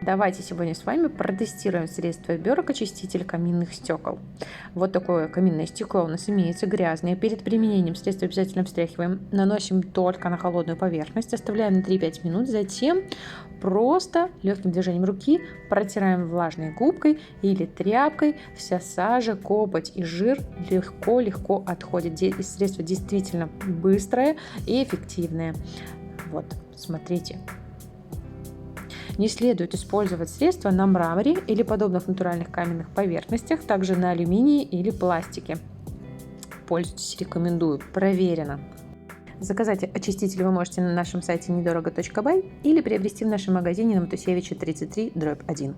Давайте сегодня с вами протестируем средство Берок-очиститель каминных стекол. Вот такое каминное стекло у нас имеется, грязное. Перед применением средства обязательно встряхиваем. Наносим только на холодную поверхность, оставляем на 3-5 минут. Затем просто легким движением руки протираем влажной губкой или тряпкой. Вся сажа, копоть и жир легко отходит. Средство действительно быстрое и эффективное. Вот, смотрите. Не следует использовать средства на мраморе или подобных натуральных каменных поверхностях, также на алюминии или пластике. Пользуйтесь, рекомендую, проверено. Заказать очиститель вы можете на нашем сайте недорого.бай или приобрести в нашем магазине на Матусевича 33/1.